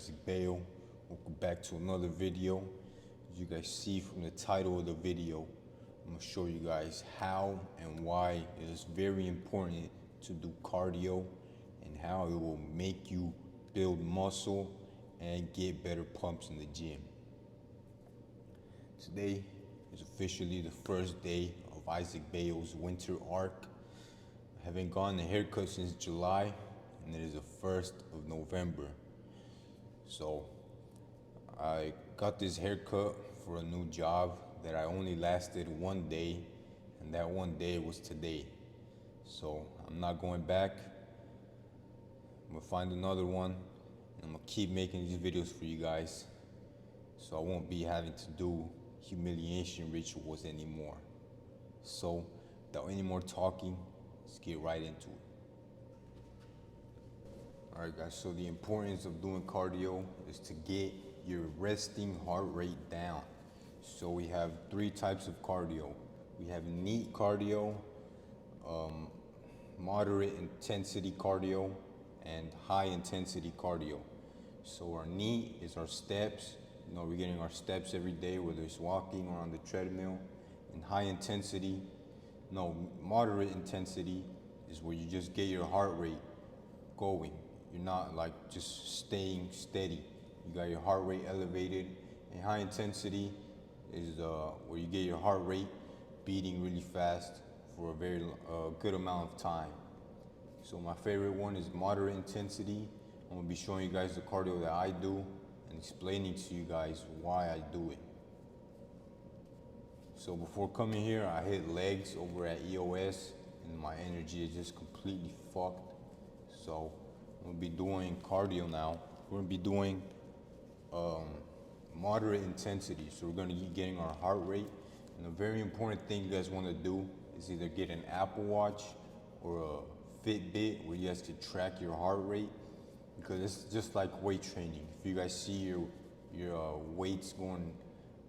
Isaac Belloo. Welcome back to another video. As you guys see from the title of the video, I'm going to show you guys how and why it is very important to do cardio and how it will make you build muscle and get better pumps in the gym. Today is officially the first day of Isaac Belloo's winter arc. I haven't gotten a haircut since July, and it is the 1st of November. So I got this haircut for a new job that I only lasted one day, and that one day was today. So I'm not going back. I'm gonna find another one, and I'm gonna keep making these videos for you guys, so I won't be having to do humiliation rituals anymore. So without any more talking, let's get right into it. Alright guys, so the importance of doing cardio is to get your resting heart rate down. So we have three types of cardio. We have neat cardio, moderate intensity cardio, and high intensity cardio. So our neat is our steps. You know, we're getting our steps every day, whether it's walking or on the treadmill. And high intensity, moderate intensity is where you just get your heart rate going. You're not like just staying steady. You got your heart rate elevated. And high intensity is where you get your heart rate beating really fast for a very good amount of time. So my favorite one is moderate intensity. I'm gonna be showing you guys the cardio that I do and explaining to you guys why I do it. So before coming here, I hit legs over at EOS, and my energy is just completely fucked. So I'm gonna be doing cardio now. We're gonna be doing moderate intensity. So we're gonna be getting our heart rate. And a very important thing you guys wanna do is either get an Apple Watch or a Fitbit where you guys can track your heart rate, because it's just like weight training. If you guys see your weights going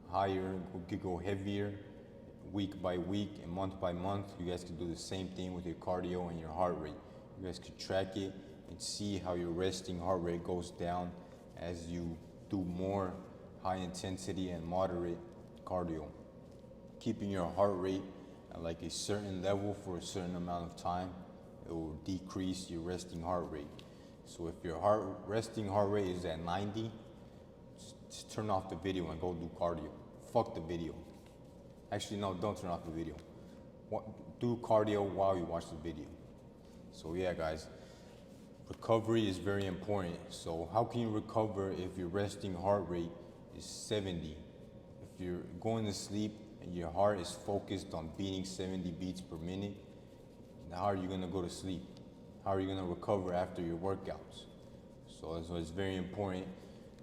higher, could go heavier week by week and month by month, you guys can do the same thing with your cardio and your heart rate. You guys can track it and see how your resting heart rate goes down as you do more high intensity and moderate cardio. Keeping your heart rate at like a certain level for a certain amount of time, it will decrease your resting heart rate. So if your resting heart rate is at 90, just turn off the video and go do cardio. Fuck the video. Actually, no, don't turn off the video. Do cardio while you watch the video. So yeah, guys, recovery is very important. So how can you recover if your resting heart rate is 70? If you're going to sleep and your heart is focused on beating 70 beats per minute, how are you gonna go to sleep? How are you gonna recover after your workouts? So it's very important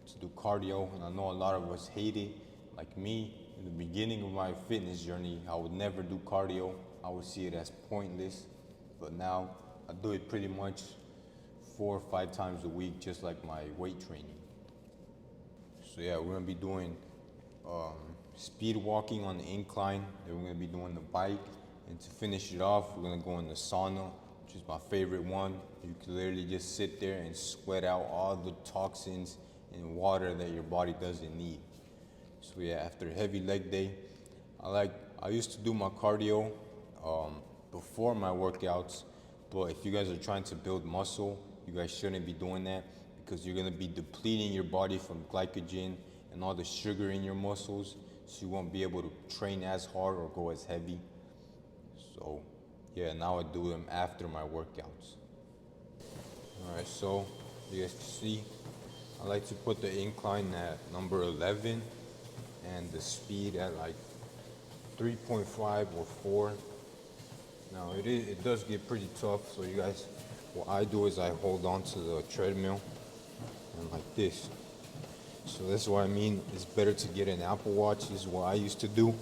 to do cardio, and I know a lot of us hate it. Like me, in the beginning of my fitness journey, I would never do cardio. I would see it as pointless, but now I do it pretty much 4 or 5 times a week, just like my weight training. So yeah, we're gonna be doing speed walking on the incline, then we're gonna be doing the bike, and to finish it off, we're gonna go in the sauna, which is my favorite one. You can literally just sit there and sweat out all the toxins and water that your body doesn't need. So yeah, after a heavy leg day, I used to do my cardio before my workouts, but if you guys are trying to build muscle, you guys shouldn't be doing that, because you're gonna be depleting your body from glycogen and all the sugar in your muscles, so you won't be able to train as hard or go as heavy. So yeah, now I do them after my workouts. Alright, so you guys can see, I like to put the incline at number 11 and the speed at like 3.5 or 4. Now it does get pretty tough, so you guys, what I do is I hold on to the treadmill and like this. So that's what I mean, it's better to get an Apple Watch. This is what I used to do.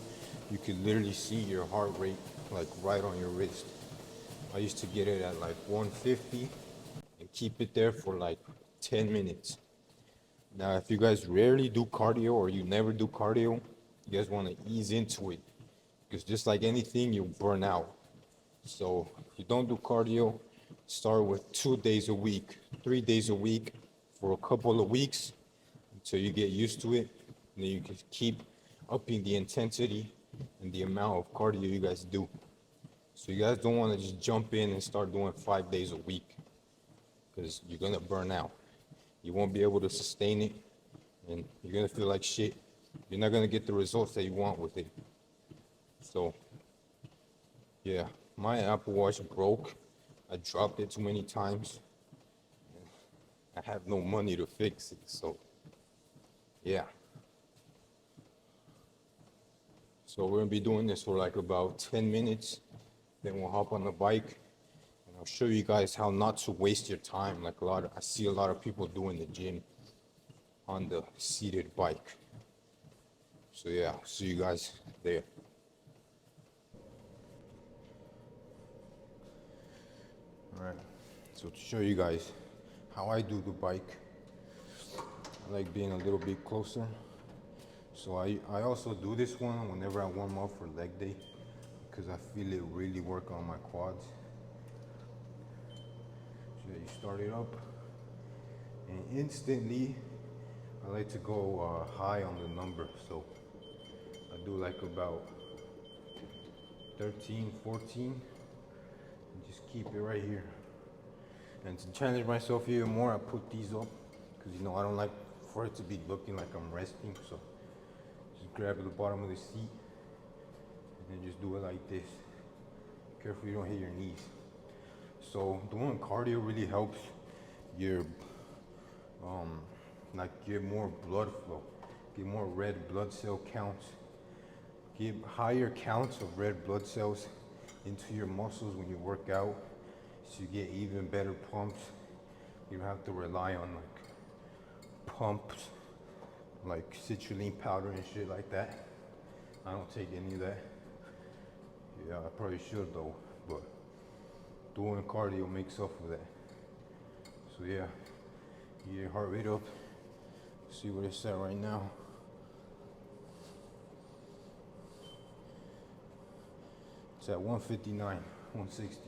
You could literally see your heart rate like right on your wrist. I used to get it at like 150 and keep it there for like 10 minutes. Now, if you guys rarely do cardio or you never do cardio, you guys want to ease into it, because just like anything, you burn out. So if you don't do cardio, start with 2 days a week, 3 days a week for a couple of weeks, till you get used to it, and then you can keep upping the intensity and the amount of cardio you guys do. So you guys don't want to just jump in and start doing 5 days a week, because you're gonna burn out. You won't be able to sustain it, and you're gonna feel like shit. You're not gonna get the results that you want with it. So yeah, my Apple Watch broke. I dropped it too many times. I have no money to fix it, so yeah. So we're gonna be doing this for like about 10 minutes. Then we'll hop on the bike and I'll show you guys how not to waste your time. Like I see a lot of people doing the gym on the seated bike. So yeah, I'll see you guys there. All right, so to show you guys how I do the bike, I like being a little bit closer. So I also do this one whenever I warm up for leg day, because I feel it really work on my quads. So you start it up, and instantly I like to go high on the number. So I do like about 13, 14, and just keep it right here. And to challenge myself even more, I put these up, because you know I don't like for it to be looking like I'm resting. So just grab the bottom of the seat and then just do it like this. Careful you don't hit your knees. So doing cardio really helps your like get more blood flow, get more red blood cell counts, get higher counts of red blood cells into your muscles when you work out, so you get even better pumps. You don't have to rely on like pumps like citrulline powder and shit like that. I don't take any of that. Yeah, I probably should though, but doing cardio makes up for that. So yeah, get your heart rate up. See what it's at right now. It's at 159, 160.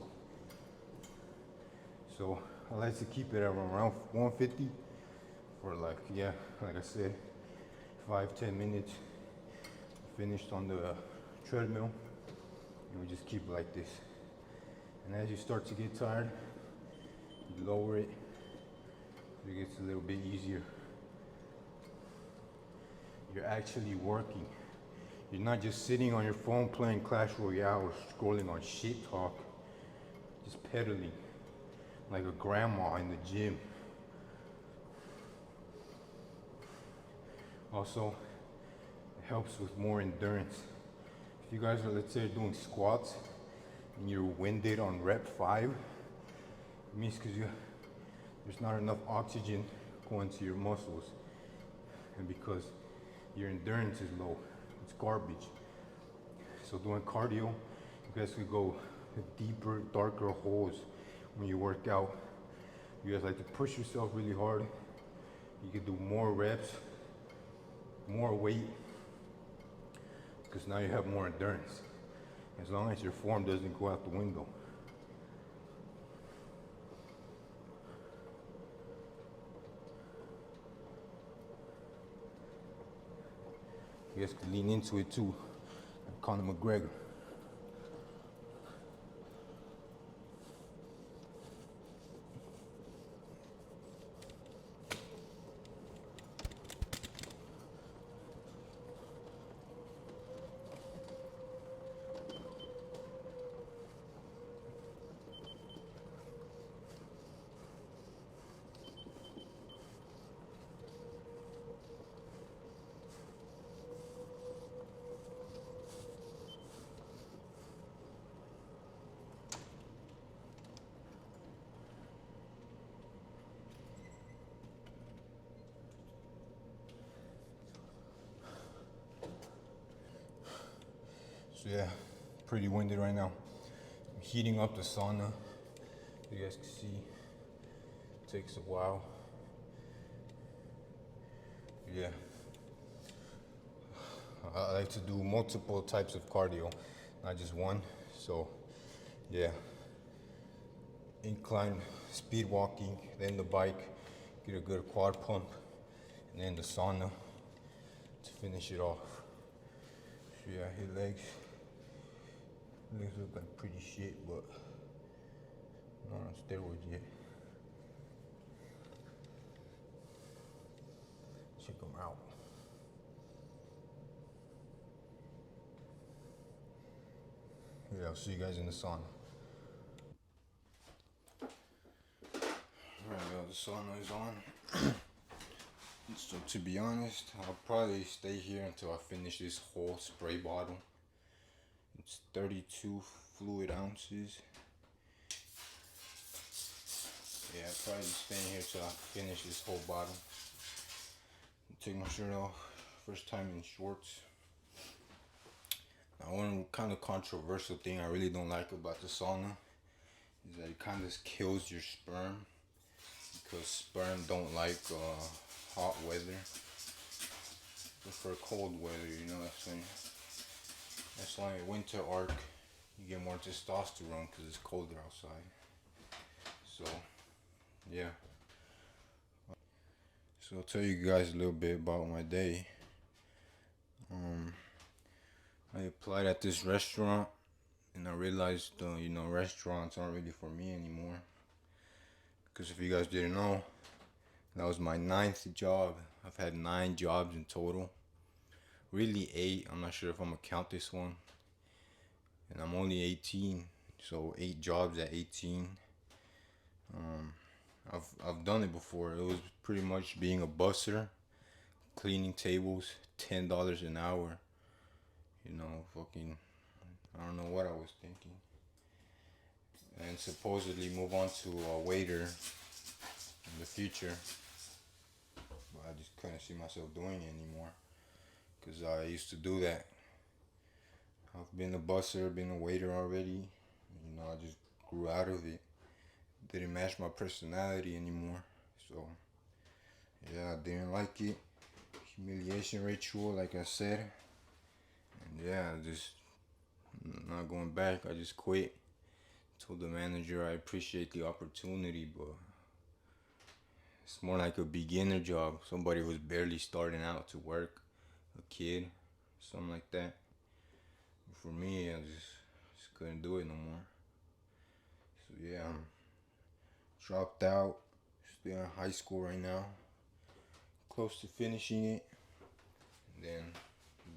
So I like to keep it at around 150 for like, yeah, like I said, 5-10 minutes. Finished on the treadmill, and we just keep it like this. And as you start to get tired, you lower it, so it gets a little bit easier. You're actually working. You're not just sitting on your phone playing Clash Royale or scrolling on shit talk, just pedaling like a grandma in the gym. Also, it helps with more endurance. If you guys are, let's say, doing squats and you're winded on rep 5, it means because there's not enough oxygen going to your muscles, and because your endurance is low, it's garbage. So doing cardio, you guys could go deeper, darker holes when you work out. You guys like to push yourself really hard. You can do more reps, more weight, because now you have more endurance, as long as your form doesn't go out the window. You guys can lean into it too, like Conor McGregor. So yeah, pretty winded right now. I'm heating up the sauna. You guys can see, it takes a while. Yeah, I like to do multiple types of cardio, not just one. So yeah, incline speed walking, then the bike, get a good quad pump, and then the sauna to finish it off. So yeah, his legs look like pretty shit, but not on steroids yet. Check them out. Yeah, I'll see you guys in the sauna. Alright, well, the sauna is on. So to be honest, I'll probably stay here until I finish this whole spray bottle. It's 32 fluid ounces. Yeah, I'll probably be staying here till I finish this whole bottle. Take my shirt off. First time in shorts. Now, one kind of controversial thing I really don't like about the sauna is that it kind of kills your sperm, because sperm don't like hot weather. Prefer cold weather, you know. That's why in winter arc you get more testosterone because it's colder outside. So yeah. So I'll tell you guys a little bit about my day. I applied at this restaurant and I realized restaurants aren't really for me anymore. Because if you guys didn't know, that was my 9th job. I've had 9 jobs in total. Really 8. I'm not sure if I'm gonna count this one. And I'm only 18, so 8 jobs at 18. I've done it before. It was pretty much being a busser, cleaning tables, $10 an hour. You know, fucking, I don't know what I was thinking. And supposedly move on to a waiter in the future. But I just couldn't see myself doing it anymore, because I used to do that. I've been a busser, been a waiter already. You know, I just grew out of it. Didn't match my personality anymore. So, yeah, I didn't like it. Humiliation ritual, like I said. And yeah, just not going back. I just quit. Told the manager I appreciate the opportunity, but it's more like a beginner job. Somebody who's barely starting out to work, a kid, something like that. But for me, I just couldn't do it no more. So yeah, I'm dropped out. Still in high school right now. Close to finishing it. And then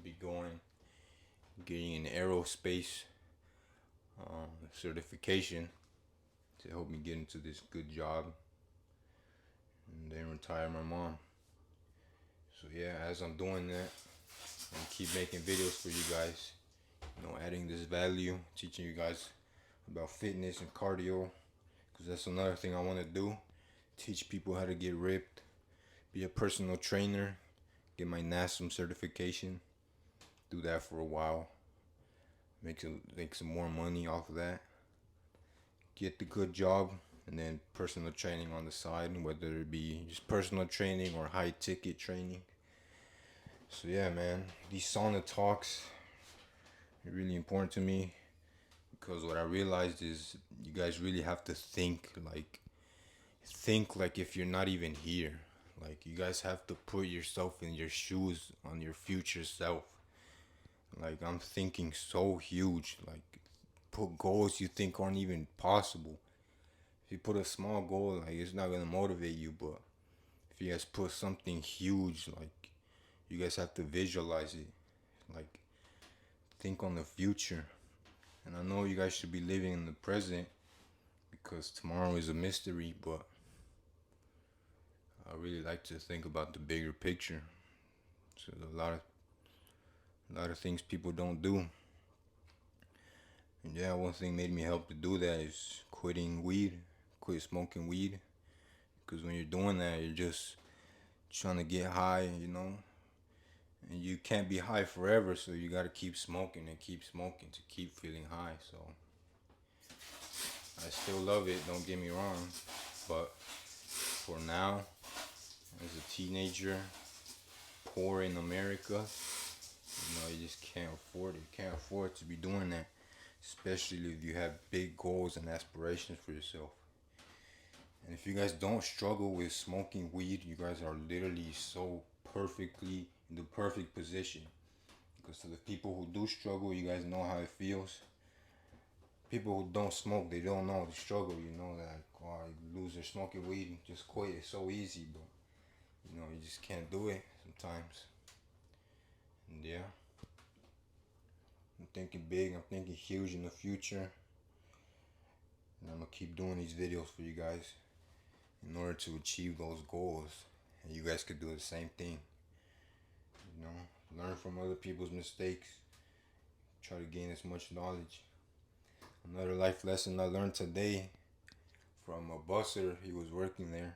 be getting an aerospace certification to help me get into this good job, and then retire my mom. So yeah, as I'm doing that, and keep making videos for you guys, adding this value, teaching you guys about fitness and cardio, because that's another thing I want to do. Teach people how to get ripped, be a personal trainer, get my NASM certification, do that for a while, make some more money off of that, get the good job, and then personal training on the side, whether it be just personal training or high ticket training. So yeah, man, these sauna talks are really important to me, because what I realized is you guys really have to think like if you're not even here. Like, you guys have to put yourself in your shoes on your future self. Like, I'm thinking so huge. Like, put goals you think aren't even possible. If you put a small goal, like, it's not gonna motivate you. But if you guys put something huge, like, you guys have to visualize it. Like, think on the future. And I know you guys should be living in the present, because tomorrow is a mystery, but I really like to think about the bigger picture. So there's a lot of things people don't do. And yeah, one thing made me help to do that is quit smoking weed. Because when you're doing that, you're just trying to get high, and you can't be high forever, so you gotta keep smoking to keep feeling high. So I still love it, don't get me wrong, but for now, as a teenager, poor in America, you just can't afford it. You can't afford to be doing that, especially if you have big goals and aspirations for yourself. And if you guys don't struggle with smoking weed, you guys are literally so perfectly in the perfect position. Because to the people who do struggle, you guys know how it feels. People who don't smoke, they don't know the struggle, you know, like, oh, you lose their smoking weed and just quit. It's so easy, but, you know, you just can't do it sometimes. And yeah, I'm thinking big, I'm thinking huge in the future. And I'm gonna keep doing these videos for you guys in order to achieve those goals. And you guys could do the same thing. You know, learn from other people's mistakes. Try to gain as much knowledge. Another life lesson I learned today from a busser. He was working there.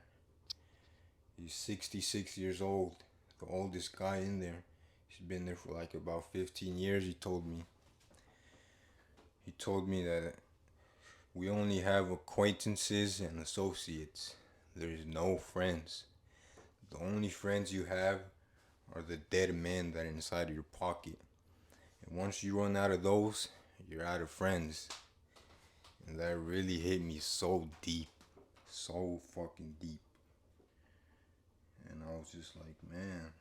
He's 66 years old, the oldest guy in there. He's been there for like about 15 years, he told me. He told me that we only have acquaintances and associates. There's no friends. The only friends you have are the dead men that are inside of your pocket. And once you run out of those, you're out of friends. And that really hit me so deep. So fucking deep. And I was just like, man,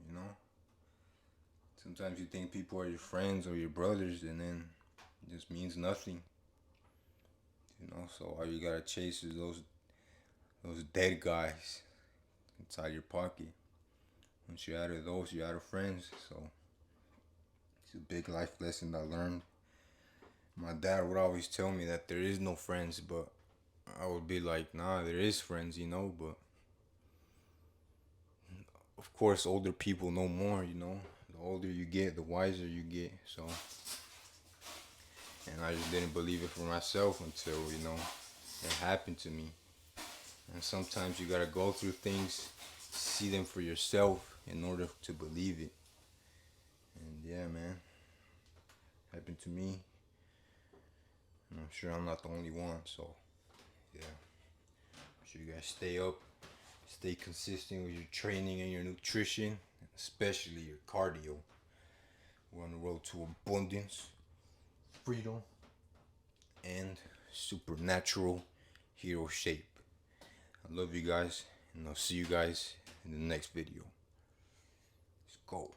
you know? Sometimes you think people are your friends or your brothers, and then it just means nothing. You know, so all you gotta chase is those dead guys inside your pocket. Once you're out of those, you're out of friends. So it's a big life lesson I learned. My dad would always tell me that there is no friends, but I would be like, nah, there is friends, you know, but of course older people know more, you know. The older you get, the wiser you get. So, and I just didn't believe it for myself until, you know, it happened to me. And sometimes you gotta go through things, see them for yourself in order to believe it. And yeah, man, happened to me. And I'm sure I'm not the only one. So yeah, make sure you guys stay up, stay consistent with your training and your nutrition, especially your cardio. We're on the road to abundance, freedom, and supernatural hero shape. I love you guys, and I'll see you guys in the next video. Let's go.